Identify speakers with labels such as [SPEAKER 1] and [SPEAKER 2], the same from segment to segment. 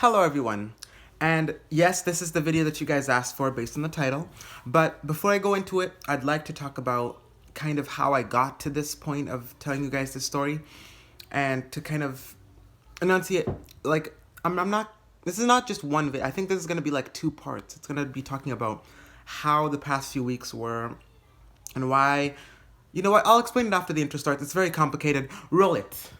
[SPEAKER 1] Hello everyone, and yes, this is the video that you guys asked for based on the title, but before I go into it, I'd like to talk about kind of how I got to this point of telling you guys this story, and to kind of enunciate, like, I'm not, this is not just one video, I think this is going to be like two parts. It's going to be talking about how the past few weeks were, and why, you know what, I'll explain it after the intro starts. It's very complicated. Roll it.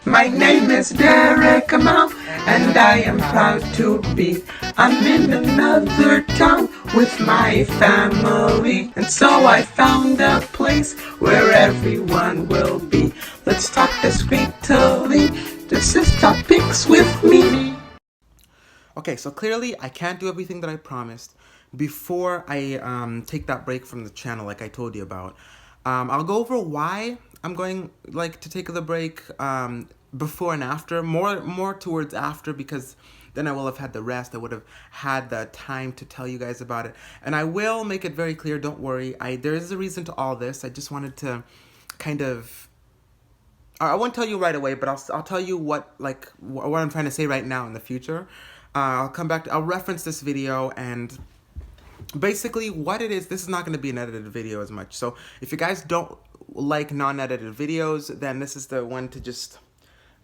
[SPEAKER 2] My name is Derek Amal, and I am proud to be. I'm in another town with my family, and so I found a place where everyone will be. Let's talk discreetly, discuss topics with me.
[SPEAKER 1] Okay, so clearly I can't do everything that I promised before I take that break from the channel like I told you about. I'll go over why I'm going to take the break before and after, more towards after, because then I will have had the rest. I would have had the time to tell you guys about it. And I will make it very clear, don't worry, there is a reason to all this. I just wanted to kind of, I won't tell you right away, but I'll tell you what I'm trying to say right now in the future. I'll come back I'll reference this video, and basically what it is, this is not going to be an edited video as much. So if you guys don't like non-edited videos, then this is the one to just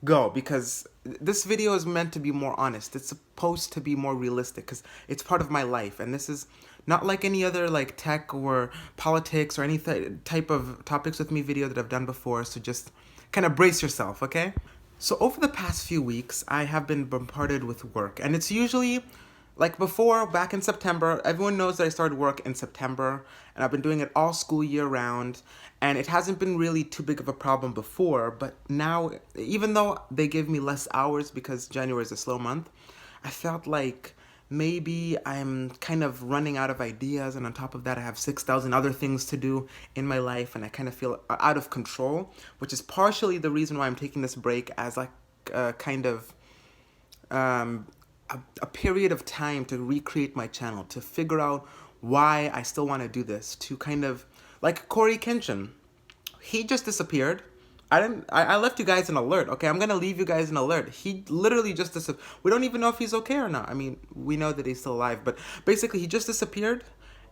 [SPEAKER 1] go, because this video is meant to be more honest. It's supposed to be more realistic because it's part of my life, and this is not like any other like tech or politics or any type of topics with me video that I've done before. So just kind of brace yourself, okay? So over the past few weeks, I have been bombarded with work, and it's usually like before, back in September. Everyone knows that I started work in September, and I've been doing it all school year round, and it hasn't been really too big of a problem before, but now, even though they give me less hours because January is a slow month, I felt like maybe I'm kind of running out of ideas, and on top of that, I have 6,000 other things to do in my life, and I kind of feel out of control, which is partially the reason why I'm taking this break as like kind of a period of time to recreate my channel, to figure out why I still want to do this, to kind of, like Corey Kenshin, he just disappeared. I left you guys an alert, okay? I'm gonna leave you guys an alert. He literally just disappeared. We don't even know if he's okay or not. I mean, we know that he's still alive, but basically he just disappeared,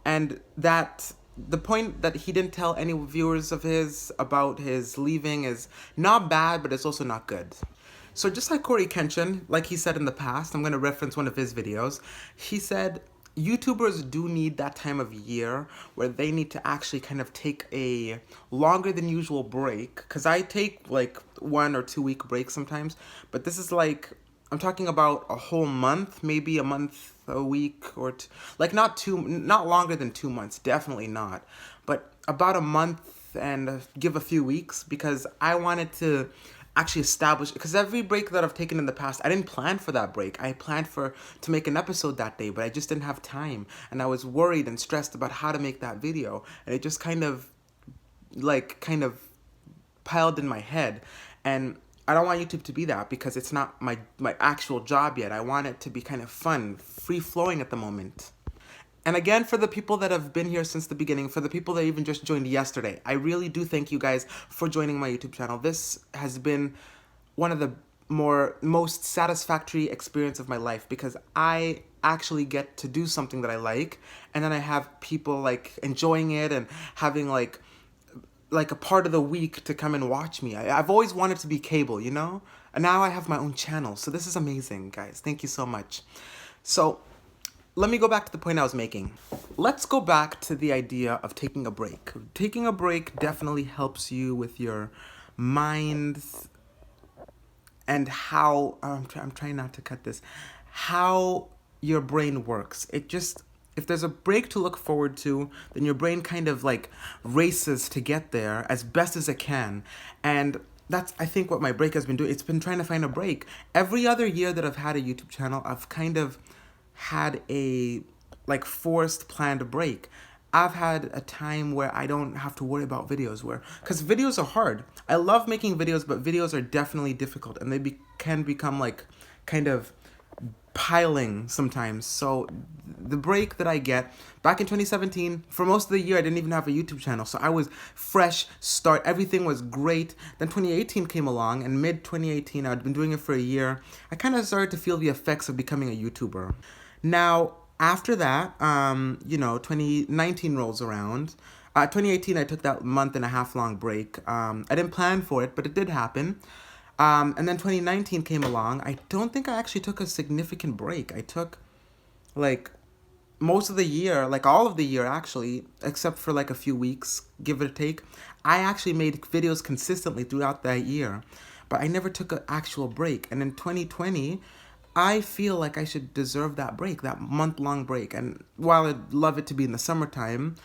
[SPEAKER 1] and that the point that he didn't tell any viewers of his about his leaving is not bad, but it's also not good. So just like Corey Kenshin, like he said in the past, I'm going to reference one of his videos. He said YouTubers do need that time of year where they need to actually kind of take a longer than usual break. Because I take like 1 or 2 week breaks sometimes. But this is like, I'm talking about a whole month, maybe a month, a week, or like not longer than 2 months, definitely not. But about a month and give a few weeks, because I wanted to actually establish, because every break that I've taken in the past, I didn't plan for that break. I planned to make an episode that day, but I just didn't have time, and I was worried and stressed about how to make that video, and it just kind of piled in my head. And I don't want YouTube to be that, because it's not my actual job yet. I want it to be kind of fun, free-flowing at the moment. And again, for the people that have been here since the beginning, for the people that even just joined yesterday, I really do thank you guys for joining my YouTube channel. This has been one of the most satisfactory experience of my life, because I actually get to do something that I like, and then I have people like enjoying it and having like a part of the week to come and watch me. I've always wanted to be cable, you know? And now I have my own channel. So this is amazing, guys. Thank you so much. So let me go back to the point I was making. Let's go back to the idea of taking a break. Taking a break definitely helps you with your mind and how, I'm trying not to cut this, how your brain works. If there's a break to look forward to, then your brain kind of like races to get there as best as it can. And that's, I think, what my break has been doing. It's been trying to find a break. Every other year that I've had a YouTube channel, I've kind of had a like forced planned break. I've had a time where I don't have to worry about videos, because videos are hard. I love making videos, but videos are definitely difficult, and they can become like kind of piling sometimes. So the break that I get back in 2017, for most of the year I didn't even have a YouTube channel, so I was fresh start, everything was great. Then 2018 came along, and mid 2018, I'd been doing it for a year. I kind of started to feel the effects of becoming a YouTuber. Now after that, 2019 rolls around. 2018, I took that month and a half long break. I didn't plan for it, but it did happen. And then 2019 came along. I don't think I actually took a significant break. I took like most of the year, like all of the year actually, except for like a few weeks, give it a take. I actually made videos consistently throughout that year, but I never took an actual break. And in 2020, I feel like I should deserve that break, that month-long break. And while I'd love it to be in the summertime,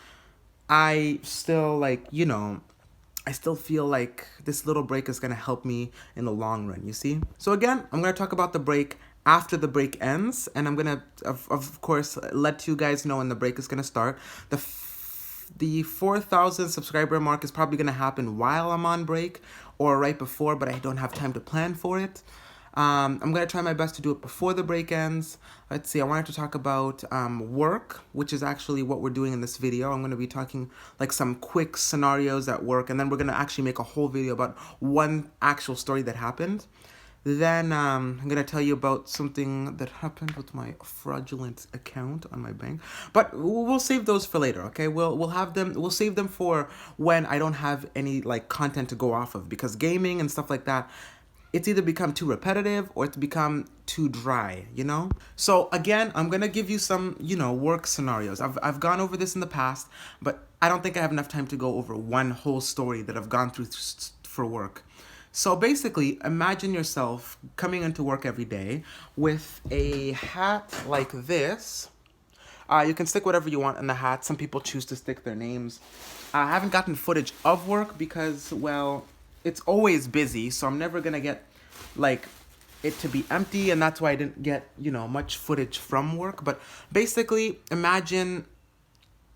[SPEAKER 1] I still I still feel like this little break is gonna help me in the long run, you see? So again, I'm gonna talk about the break after the break ends, and I'm gonna, of course, let you guys know when the break is gonna start. The 4,000 subscriber mark is probably gonna happen while I'm on break or right before, but I don't have time to plan for it. I'm gonna try my best to do it before the break ends. Let's see, I wanted to talk about work, which is actually what we're doing in this video. I'm gonna be talking like some quick scenarios at work, and then we're gonna actually make a whole video about one actual story that happened. Then I'm gonna tell you about something that happened with my fraudulent account on my bank, but we'll save those for later. Okay, we'll have them. We'll save them for when I don't have any like content to go off of, because gaming and stuff like that, it's either become too repetitive or it's become too dry, you know? So again, I'm gonna give you some, work scenarios. I've gone over this in the past, but I don't think I have enough time to go over one whole story that I've gone through for work. So basically, imagine yourself coming into work every day with a hat like this. You can stick whatever you want in the hat. Some people choose to stick their names. I haven't gotten footage of work because, well, it's always busy, so I'm never gonna get like it to be empty, and that's why I didn't get much footage from work. But basically, imagine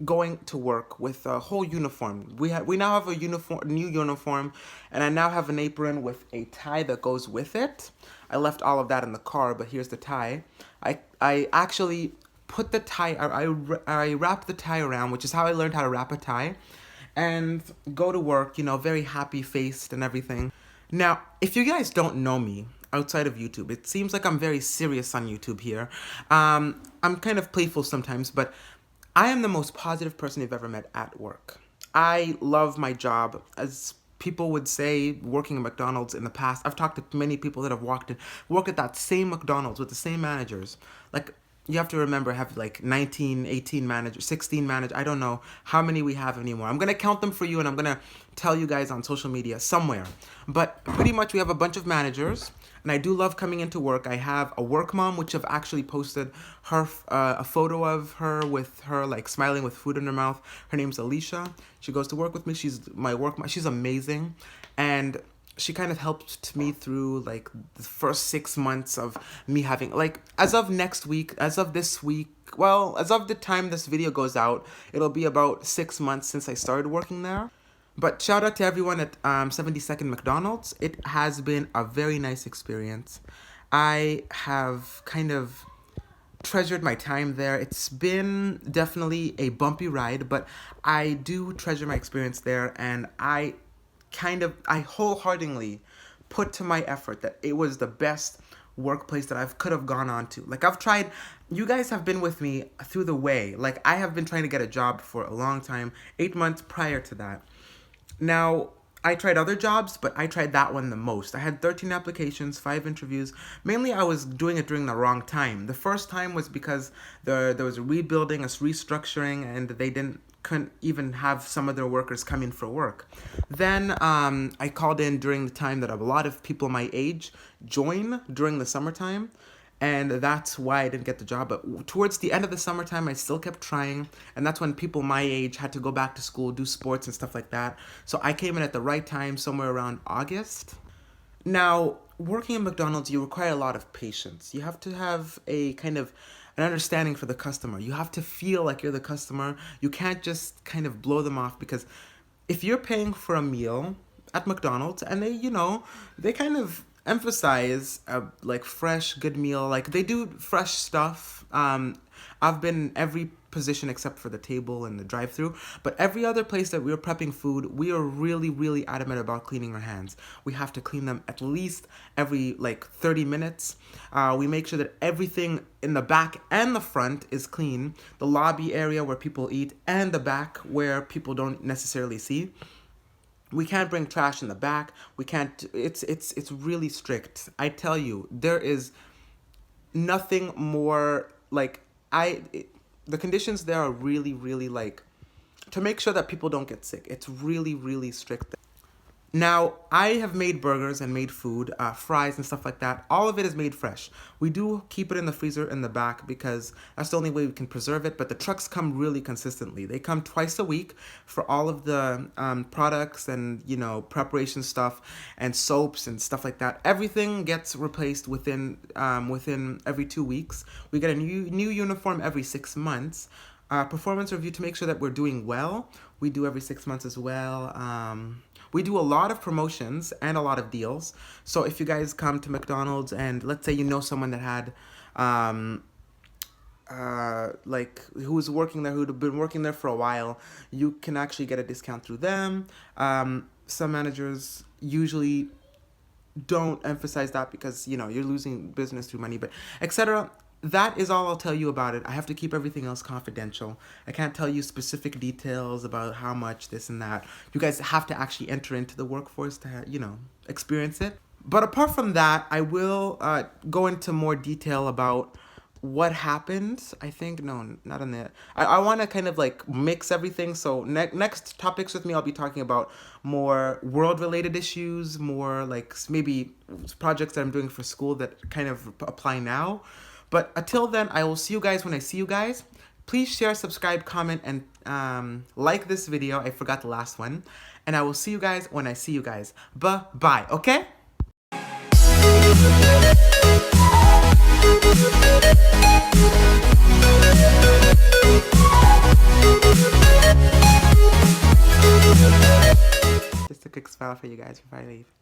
[SPEAKER 1] going to work with a whole uniform. We now have a new uniform, and I now have an apron with a tie that goes with it. I left all of that in the car, but here's the tie. I actually put the tie. I wrapped the tie around, which is how I learned how to wrap a tie, and go to work. Very happy faced and everything. Now, if you guys don't know me outside of YouTube, it seems like I'm very serious on YouTube here. I'm kind of playful sometimes, but I am the most positive person you've ever met at work. I love my job. As people would say, working at McDonald's in the past, I've talked to many people that have worked at that same McDonald's with the same managers. Like, you have to remember, I have like 19, 18 managers, 16 managers. I don't know how many we have anymore. I'm going to count them for you, and I'm going to tell you guys on social media somewhere. But pretty much we have a bunch of managers, and I do love coming into work. I have a work mom, which I've actually posted her a photo of her with her like smiling with food in her mouth. Her name's Alicia. She goes to work with me. She's my work mom. She's amazing. And she kind of helped me through like the first 6 months of me having, like, as of this week, as of the time this video goes out, it'll be about 6 months since I started working there. But shout out to everyone at 72nd McDonald's. It has been a very nice experience. I have kind of treasured my time there. It's been definitely a bumpy ride, but I do treasure my experience there, and I wholeheartedly put to my effort that it was the best workplace that I could have gone on to. Like, I've tried, you guys have been with me through the way. Like, I have been trying to get a job for a long time, 8 months prior to that. Now, I tried other jobs, but I tried that one the most. I had 13 applications, 5 interviews. Mainly, I was doing it during the wrong time. The first time was because there was a rebuilding, a restructuring, and they couldn't even have some of their workers come in for work. Then I called in during the time that a lot of people my age join during the summertime, and that's why I didn't get the job. But towards the end of the summertime, I still kept trying, and that's when people my age had to go back to school, do sports and stuff like that. So I came in at the right time, somewhere around August. Now, working at McDonald's, you require a lot of patience. You have to have a kind of an understanding for the customer. You have to feel like you're the customer. You can't just kind of blow them off, because if you're paying for a meal at McDonald's and they kind of emphasize a like fresh, good meal. Like they do fresh stuff. I've been in every position except for the table and the drive-through, but every other place that we're prepping food, we are really, really adamant about cleaning our hands. We have to clean them at least every like 30 minutes. We make sure that everything in the back and the front is clean. The lobby area where people eat and the back where people don't necessarily see. We can't bring trash in the back. We can't. It's really strict. I tell you, there is nothing more like the conditions there are really, really like to make sure that people don't get sick. It's really, really strict. Now, I have made burgers and made food, fries and stuff like that. All of it is made fresh. We do keep it in the freezer in the back because that's the only way we can preserve it. But the trucks come really consistently. They come twice a week for all of the products and, you know, preparation stuff and soaps and stuff like that. Everything gets replaced within every 2 weeks. We get a new uniform every 6 months. Performance review to make sure that we're doing well. We do every 6 months as well. We do a lot of promotions and a lot of deals. So if you guys come to McDonald's and let's say you know someone that had like who was working there, who'd been working there for a while, you can actually get a discount through them. Some managers usually don't emphasize that because, you know, you're losing business through money, but etc. That is all I'll tell you about it. I have to keep everything else confidential. I can't tell you specific details about how much this and that. You guys have to actually enter into the workforce to, you know, experience it. But apart from that, I will go into more detail about what happened. I think, no, not on that. I want to kind of like mix everything. So next topics with me, I'll be talking about more world-related issues, more like maybe projects that I'm doing for school that kind of apply now. But until then, I will see you guys when I see you guys. Please share, subscribe, comment, and like this video. I forgot the last one. And I will see you guys when I see you guys. Bye, okay? Just a quick smile for you guys before I leave.